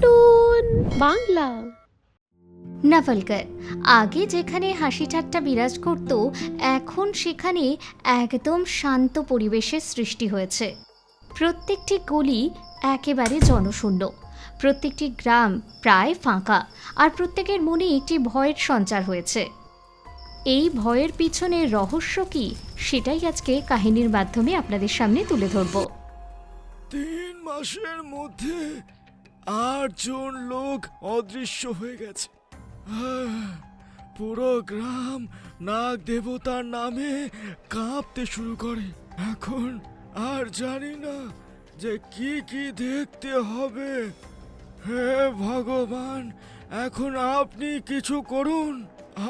Cartoon Bangla. নাভালকার আগে যেখানে হাসি ঠাট্টা বিরাজ করত, এখন সেখানে একদম শান্ত পরিবেশের সৃষ্টি হয়েছে। প্রত্যেকটি গলি একেবারে জনশূন্য, প্রত্যেকটি গ্রাম প্রায় ফাঁকা, আর প্রত্যেকের মনে একটি ভয়ের সঞ্চার হয়েছে। এই ভয়ের পিছনের রহস্য কি, সেটাই আজকে কাহিনীর মাধ্যমে আপনাদের সামনে তুলে ধরব। 3 মাসের মধ্যে 8 জন লোক অদৃশ্য হয়ে গেছে। পুরো গ্রাম নাগ দেবতার নামে কাঁপতে শুরু করে। এখন আর জানি না যে কি কি দেখতে হবে। হে ভগবান, এখন আপনি কিছু করুন,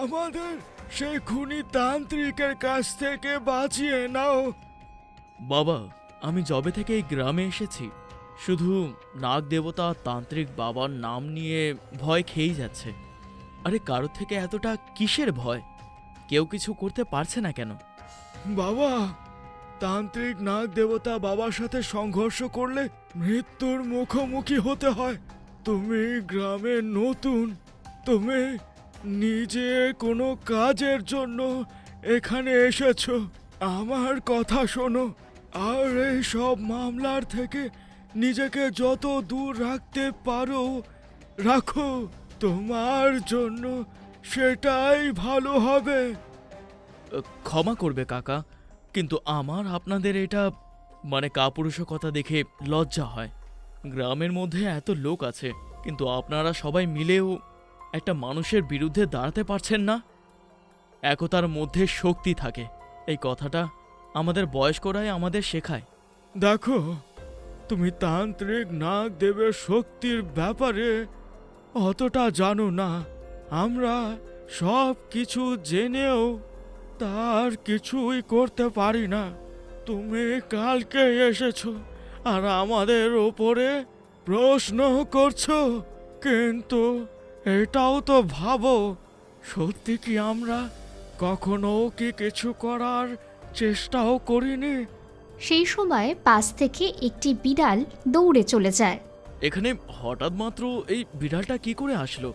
আমাদের সেই খুনি তান্ত্রিকের কাছ থেকে বাঁচিয়ে নাও। বাবা, আমি যবে থেকে এই গ্রামে এসেছি, শুধু নাগ দেবতা তান্ত্রিক বাবার নাম নিয়ে ভয় খেয়েই যাচ্ছে। আরে কারো থেকে এতটা কিসের ভয়? কেউ কিছু করতে পারছে না কেন? বাবা, তান্ত্রিক নাগ দেবতা বাবার সাথে সংঘর্ষ করলে মৃত্যুর মুখোমুখি হতে হয়। তুমি গ্রামে নতুন, তুমি নিজে কোনো কাজের জন্য এখানে এসেছো। আমার কথা শোনো, আর এই সব মামলার থেকে নিজেকে যত দূর রাখতে পারো রাখো। তোমার জন্য সেটাই ভালো হবে। ক্ষমা করবে কাকা, কিন্তু আমার আপনাদের এটা কাপুরুষতা দেখে লজ্জা হয়। গ্রামের মধ্যে এত লোক আছে, কিন্তু আপনারা সবাই মিলেও একটা মানুষের বিরুদ্ধে দাঁড়াতে পারছেন না। একতার মধ্যে শক্তি থাকে, এই কথাটা আমাদের বয়স্করাই আমাদের শেখায়। দেখো, তুমি তান্ত্রিক নাগ দেবের শক্তির ব্যাপারে অতটা জানো না। আমরা সব কিছু জেনেও তার কিছুই করতে পারি না। তুমি কালকে এসেছো আর আমাদের ওপরে প্রশ্ন করছো, কিন্তু এটাও তো ভাবো, সত্যি কি আমরা কখনো কি কিছু করার চেষ্টাও করিনি? সেই সময় পাশ থেকে একটি বিড়াল দৌড়ে চলে যায়। এখানে হঠাৎ মাত্র এই বিড়ালটা কি করে আসলো?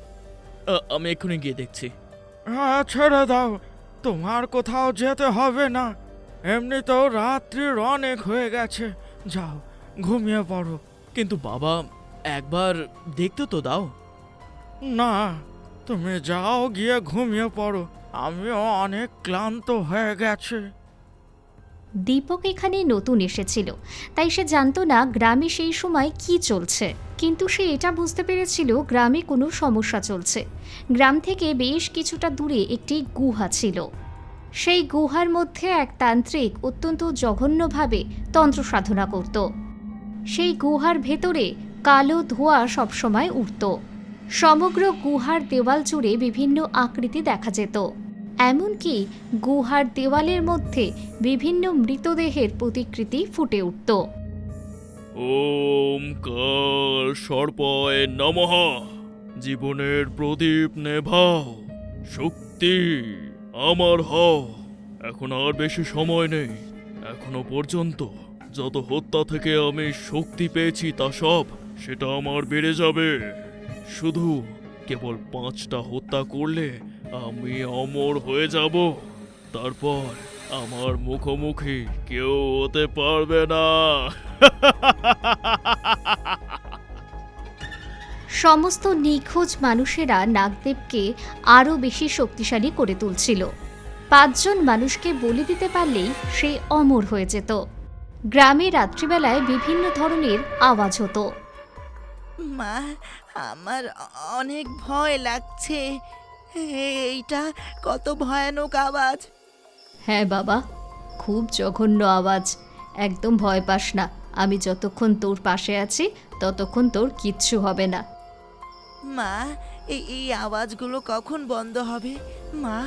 আমি এক্ষুনি গিয়ে দেখছি। ছেড়ে দাও, তোমার কোথাও যেতে হবে না। এমনিতেও রাত্রির অনেক হয়ে গেছে, যাও ঘুমিয়ে পড়ো। কিন্তু বাবা, একবার দেখতে তো দাও। না, তুমি যাও, গিয়ে ঘুমিয়ে পড়ো, আমিও অনেক ক্লান্ত হয়ে গেছে। দীপক এখানে নতুন এসেছিল, তাই সে জানতো না গ্রামে সেই সময় কি চলছে, কিন্তু সে এটা বুঝতে পেরেছিল গ্রামে কোনো সমস্যা চলছে। গ্রাম থেকে বেশ কিছুটা দূরে একটি গুহা ছিল। সেই গুহার মধ্যে এক তান্ত্রিক অত্যন্ত জঘন্যভাবে তন্ত্র সাধনা করত। সেই গুহার ভেতরে কালো ধোঁয়া সবসময় উঠত। সমগ্র গুহার দেওয়াল জুড়ে বিভিন্ন আকৃতি দেখা যেত, এমনকি গুহার দেওয়ালের মধ্যে বিভিন্ন মৃতদেহের প্রতিকৃতি ফুটে উঠত। ওম কাল সর্পায় নমঃ। জীবনের প্রদীপ নেভাও, শক্তি আমার হও। এখন আর বেশি সময় নেই। এখনো পর্যন্ত যত হত্যা থেকে আমি শক্তি পেয়েছি তা সব সেটা আমার বেড়ে যাবে। শুধু কেবল 5টা হত্যা করলে আমি অমর হয়ে যাব। তারপর আমার মুখোমুখি কেউ হতে পারবে না। সমস্ত নিখোঁজ মানুষেরা নাগদেবকে আরও বেশি শক্তিশালী করে তুলছিল। 5 জন মানুষকে বলি দিতে পারলেই সে অমর হয়ে যেত। গ্রামে রাত্রিবেলায় বিভিন্ন ধরনের আওয়াজ হতো। মা, আমার অনেক ভয় লাগছে। এইটা কত ভয়ানক আওয়াজ! হ্যাঁ বাবা, খুব জঘন্য আওয়াজ, একদম ভয় পাস না। আমি যতক্ষণ তোর পাশে আছি ততক্ষণ তোর কিচ্ছু হবে না। মা, এই আওয়াজগুলো কখন বন্ধ হবে? মা,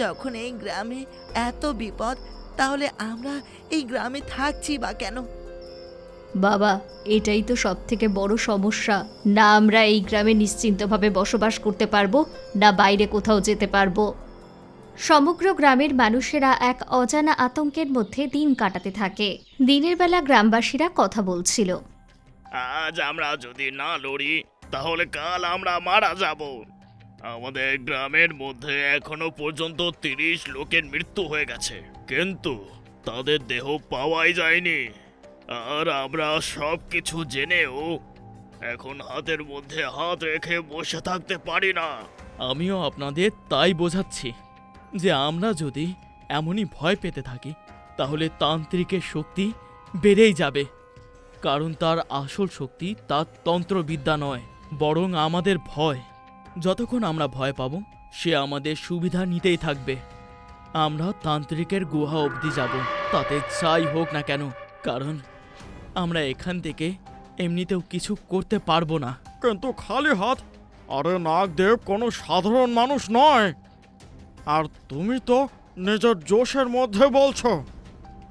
যখন এই গ্রামে এত বিপদ, তাহলে আমরা এই গ্রামে থাকছি বা কেন? বাবা, এটাই তো সবথেকে বড় সমস্যা। না আমরা এই গ্রামে নিশ্চিন্তভাবে বসবাস করতে পারবো, না বাইরে কোথাও যেতে পারবো। সমগ্র গ্রামের মানুষেরা এক অজানা আতঙ্কের মধ্যে দিন কাটাতে থাকে। দিনের বেলা গ্রামবাসীরা কথা বলছিল। আজ আমরা যদি না লড়ি তাহলে কাল আমরা মারা যাব। আমাদের গ্রামের মধ্যে এখনো পর্যন্ত 30 লোকের মৃত্যু হয়ে গেছে, কিন্তু তাদের দেহ পাওয়াই যায়নি। আর আমরা সব কিছু জেনেও এখন হাতের মধ্যে হাত রেখে বসে থাকতে পারি না। আমিও আপনাদের তাই বোঝাচ্ছি যে আমরা যদি এমনই ভয় পেতে থাকি তাহলে তান্ত্রিকের শক্তি বেড়েই যাবে, কারণ তার আসল শক্তি তার তন্ত্রবিদ্যা নয়, বরং আমাদের ভয়। যতক্ষণ আমরা ভয় পাব সে আমাদের সুবিধা নিতেই থাকবে। আমরা তান্ত্রিকের গুহা অবধি যাব, তাতে যাই হোক না কেন, কারণ আমরা এখান থেকে এমনিতেও কিছু করতে পারবো না। কিন্তু খালি হাত? আরে নাগদেব কোনো সাধারণ মানুষ নয়। আর তুমি তো নিজের জোশের মধ্যে বলছো।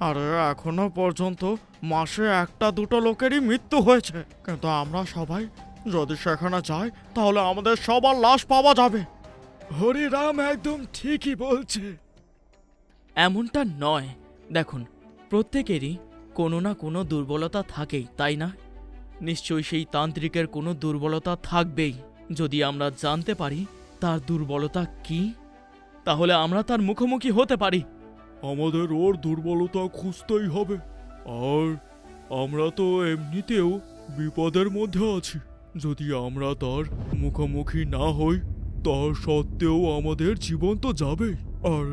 আরে এখনো পর্যন্ত মাসে 1-2 লোকেরই মৃত্যু হয়েছে, কিন্তু আমরা সবাই যদি সেখানে যাই তাহলে আমাদের সবার লাশ পাওয়া যাবে। হরিরাম একদম ঠিকই বলছে। এমনটা নয়, দেখুন প্রত্যেকেরই কোনো না কোনো দুর্বলতা থাকেই, তাই না? নিশ্চয়ই সেই তান্ত্রিকের কোনো দুর্বলতা থাকবেই। যদি আমরা জানতে পারি তার দুর্বলতা কি, তাহলে আমরা তার মুখোমুখি হতে পারি। আমাদের ওর দুর্বলতা খুঁজতেই হবে। আর আমরা তো এমনিতেও বিপদের মধ্যে আছি। যদি আমরা তার মুখোমুখি না হই তার সত্ত্বেও আমাদের জীবন তো যাবে। আর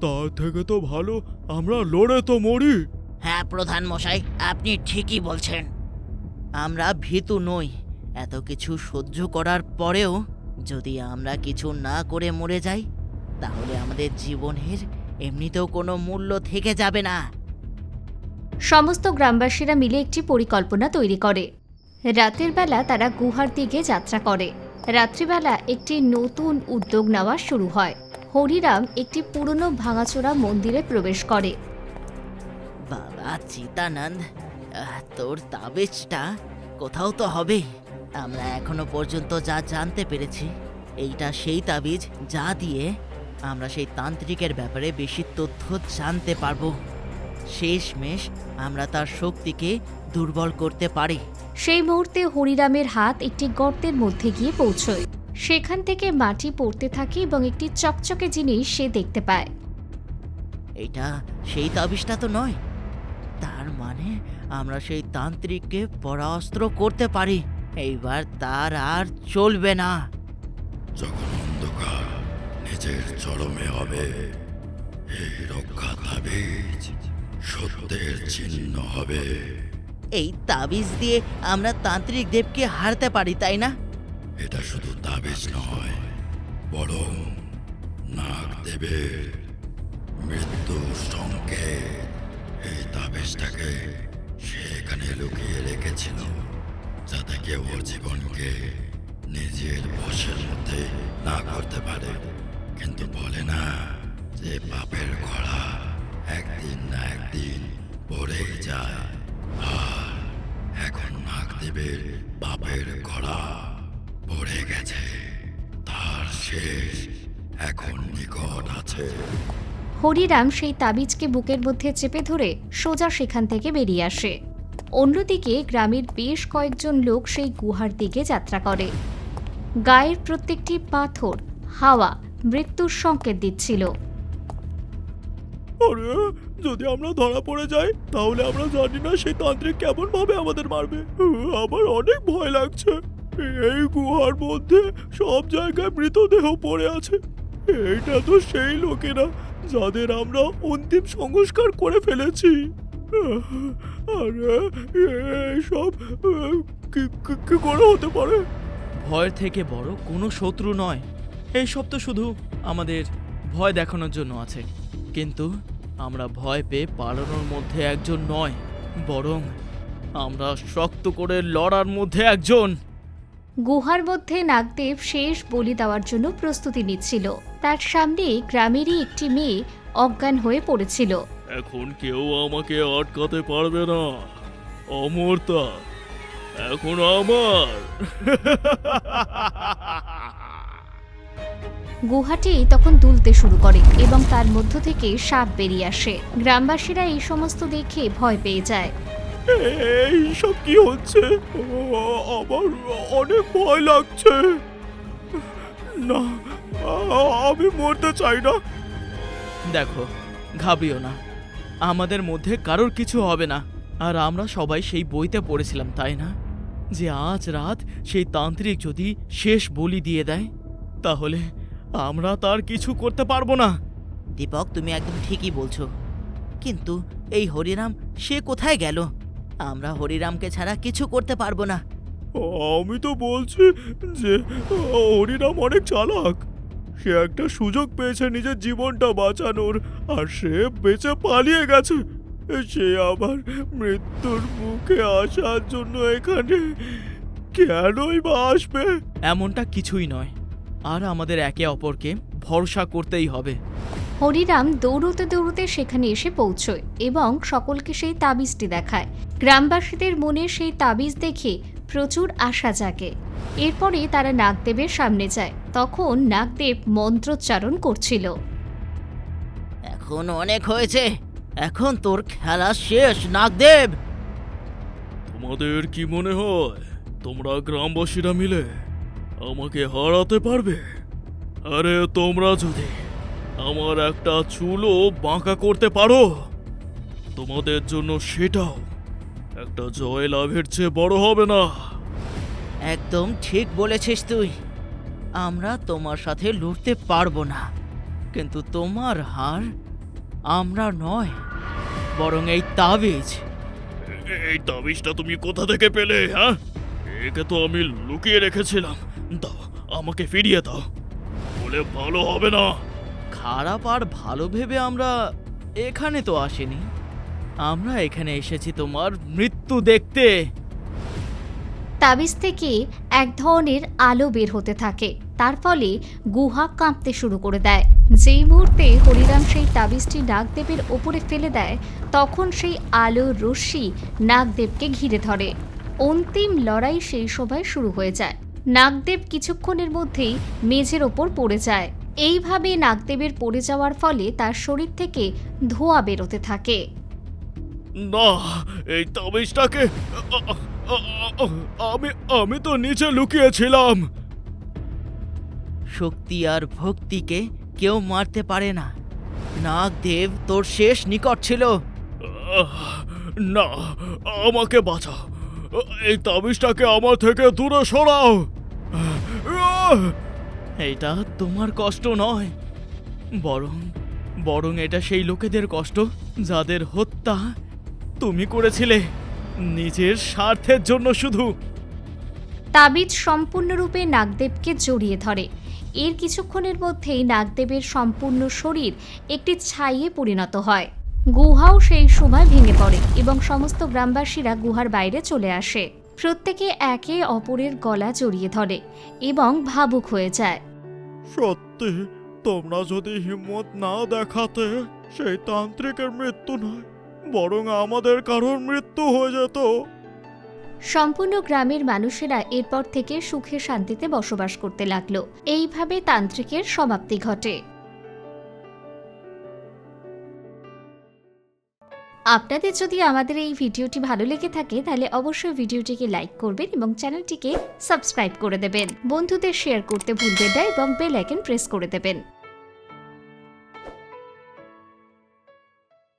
তার থেকে তো ভালো আমরা লড়ে তো মরি। হ্যাঁ প্রধান মশাই, আপনি ঠিকই বলছেন। আমরা ভীতু নই। এত কিছু সহ্য করার পরেও যদি আমরা কিছু না করে মরে যাই তাহলে আমাদের জীবনের এমনিতেও কোনো মূল্য থেকে যাবে না। সমস্ত গ্রামবাসীরা মিলে একটি পরিকল্পনা তৈরি করে। রাতের বেলা তারা গুহার দিকে যাত্রা করে। রাত্রিবেলা একটি নতুন উদ্যোগ নেওয়া শুরু হয়। হরিরাম একটি পুরনো ভাঙাচোরা মন্দিরে প্রবেশ করে। বাবা চিতানন্দ, তোর তাবিজটা কোথাও তো হবে। আমরা এখনো পর্যন্ত যা জানতে পেরেছি এইটা সেই তাবিজ যা দিয়ে আমরা সেই তান্ত্রিকের ব্যাপারে বেশি তথ্য জানতে পারবো। শেষমেশ আমরা তার শক্তিকে দুর্বল করতে পারি। সেই মুহূর্তে হরিরামের হাত একটি গর্তের মধ্যে গিয়ে পৌঁছয়। সেখান থেকে মাটি পড়তে থাকে এবং একটি চকচকে জিনিস সে দেখতে পায়। এইটা সেই তাবিজটা তো নয়। তার মানে আমরা সেই তান্ত্রিককে পরাস্ত্র করতে পারি। এইবার তার আর চলবে না। যখন অন্ধকার নিজের চরমে হবে, এই রক্ষা তাবিজ সত্যের চিহ্ন হবে। এই তাবিজ দিয়ে আমরা তান্ত্রিক দেবকে হারতে পারি, তাই না? এটা শুধু তাবিজ নয়, বরং নাগদেবের মৃত্যুর সংকেত। এই তাবিজটাকে সে এখানে লুকিয়ে রেখেছিল যাতে কেউ ওর জীবনকে নিজের বশের মধ্যে না করতে পারে। কিন্তু বলে না যে পাপের ঘোড়া একদিন না একদিন ভরেই যায়। আর এখন নাগদেবের পাপের ঘোড়া ভরে গেছে, তার শেষ এখন নিকট আছে। হরিরাম সেই তাবিজকে বুকের মধ্যে চেপে ধরে সোজা সেখান থেকে বেরিয়ে আসে। অন্যদিকে গ্রামের বেশ কয়েকজন লোক সেই গুহার দিকে যাত্রা করে। গায়ের প্রত্যেকটি পাথর হাওয়া মৃত্যুর সংকেত দিচ্ছিল। আরে যদি আমরা ধরা পড়ে যাই তাহলে আমরা জানি না সেই তান্ত্রিক কেমন ভাবে আমাদের মারবে। আমার অনেক ভয় লাগছে। এই গুহার মধ্যে সব জায়গায় মৃতদেহ পড়ে আছে। এইটা তো সেই লোকেরা যাদের আমরা অন্তিম সংস্কার করে ফেলেছি। আরে এসব কি করে হতে পারে? ভয়ের থেকে বড় কোনো শত্রু নয়। এইসব তো শুধু আমাদের ভয় দেখানোর জন্য আছে, কিন্তু আমরা ভয় পেয়ে পালানোর মধ্যে একজন নয়, বরং আমরা শক্ত করে লড়ার মধ্যে একজন। গুহার মধ্যে নাগদেব শেষ বলি দেওয়ার জন্য প্রস্তুতি নিচ্ছিল। তার সামনে গ্রামেরই একটি মেয়ে অজ্ঞান হয়ে পড়েছিল। এখন কেউ আমাকে আটকাতে পারবে না। অমরতা এখন আমার। গুহাটি তখন দুলতে শুরু করে এবং তার মধ্য থেকে সাপ বেরিয়ে আসে। গ্রামবাসীরা এই সমস্ত দেখে ভয় পেয়ে যায়। এইসব কি হচ্ছে? আমার অনেক ভয় লাগছে। না, আমি মরতে চাই না। দেখো, ঘাবড়িও না, আমাদের মধ্যে কারোর কিছু হবে না। আর আমরা সবাই সেই বইতে পড়েছিলাম, তাই না, যে আজ রাত সেই তান্ত্রিক যদি শেষ বলি দিয়ে দেয় তাহলে আমরা তার কিছু করতে পারবো না। দীপক, তুমি একদম ঠিকই বলছো, কিন্তু এই হরিরাম সে কোথায় গেল? আমরা হরিরামকে ছাড়া কিছু করতে পারবো না। আমি তো বলছি যে হরিরাম অনেক চালাক। সে একটা সুযোগ পেয়েছে নিজের জীবনটা বাঁচানোর, আর সে বেঁচে পালিয়ে গেছে। সে আবার মৃত্যুর মুখে আসার জন্য এখানে কেনই বা আসবে? এমনটা কিছুই নয়, আর আমাদের একে অপরকে ভরসা করতেই হবে। হরিরাম দৌড়তে দৌড়তে সেখানে এসে পৌঁছয় এবং সকলকে সেই তাবিজটি দেখায়। গ্রামবাসীদের মনে সেই তাবিজ দেখে প্রচুর আশা জাগে। এরপরে তারা নাগদেবের সামনে যায়। তখন নাগদেব মন্ত্রোচ্চারণ করছিল। এখন অনেক হয়েছে, এখন তোর খেলা শেষ নাগদেব। তোমাদের কি মনে হয় তোমরা গ্রামবাসীরা মিলে আমাকে হারাতে পারবে? আরে তোমরা যদি আমার একটা চুলও বাঁকা করতে পারো, তোমাদের জন্য সেটাও একটা জয় লাভের চেয়ে বড় হবে না। একদম ঠিক বলেছিস তুই। আমরা তোমার সাথে লড়তে পারবো না, কিন্তু তোমার হার আমরা নয়, বরং এই তাবিজ। এই তাবিজটা তুমি কোথা থেকে পেলে? হ্যাঁ, একে তো আমি লুকিয়ে রেখেছিলাম। দাও, আমাকে ফিরিয়ে দাও, বলে ভালো হবে না। খারাপ আর ভালো ভেবে আমরা এখানে তো আসিনি, আমরা এখানে এসেছি তোমার মৃত্যু দেখতে। তাবিজ থেকে এক ধরনের আলো বের হতে থাকে, তার ফলে গুহা কাঁপতে শুরু করে দেয়। যেই মুহূর্তে হরিরাম সেই তাবিজটি নাগদেবের ওপরে ফেলে দেয়, তখন সেই আলোর রশ্মি নাগদেবকে ঘিরে ধরে। অন্তিম লড়াই সেই সময় শুরু হয়ে যায়। নাগদেব কিছুক্ষণের মধ্যেই মেঝের ওপর পড়ে যায়। এইভাবে নাগদেবের পড়ে যাওয়ার ফলে তার শরীর থেকে ধোঁয়া বেরোতে থাকে। না, এই তাবিজটাকে আমি তো নিচে লুকিয়েছিলাম। শক্তি আর ভক্তিকে কেউ মারতে পারে না। নাগদেব তোর শেষ নিকট ছিল। না, আমাকে বাঁচাও, এই তাবিজটাকে আমার থেকে দূরে সরাও। এটা তোমার কষ্ট নয়, বরং এটা সেই লোকেদের কষ্ট যাদের হত্যা তুমি করেছিলে নিজের স্বার্থের জন্য শুধু। তাবিজ সম্পূর্ণরূপে নাগদেবকে জড়িয়ে ধরে। এর কিছুক্ষণের মধ্যেই নাগদেবের সম্পূর্ণ শরীর একটি ছাইয়ে পরিণত হয়। গুহাও সেই সময় ভেঙে পড়ে এবং সমস্ত গ্রামবাসীরা গুহার বাইরে চলে আসে। প্রত্যেকে একে অপরের গলা জড়িয়ে ধরে এবং ভাবুক হয়ে যায়। সত্যি, তোমরা যদি হিম্মত না দেখাতে, সেই তান্ত্রিকের মৃত্যু নয়, বরং আমাদের কারোর মৃত্যু হয়ে যেত। সম্পূর্ণ গ্রামের মানুষেরা এরপর থেকে সুখে শান্তিতে বসবাস করতে লাগলো। এইভাবে তান্ত্রিকের সমাপ্তি ঘটে। আপনাদের যদি আমাদের এই ভিডিওটি ভালো লেগে থাকে তাহলে অবশ্যই ভিডিওটিকে লাইক করবেন এবং চ্যানেলটিকে সাবস্ক্রাইব করে দেবেন। বন্ধুদের শেয়ার করতে ভুলবেন না এবং বেল আইকন প্রেস করে দেবেন।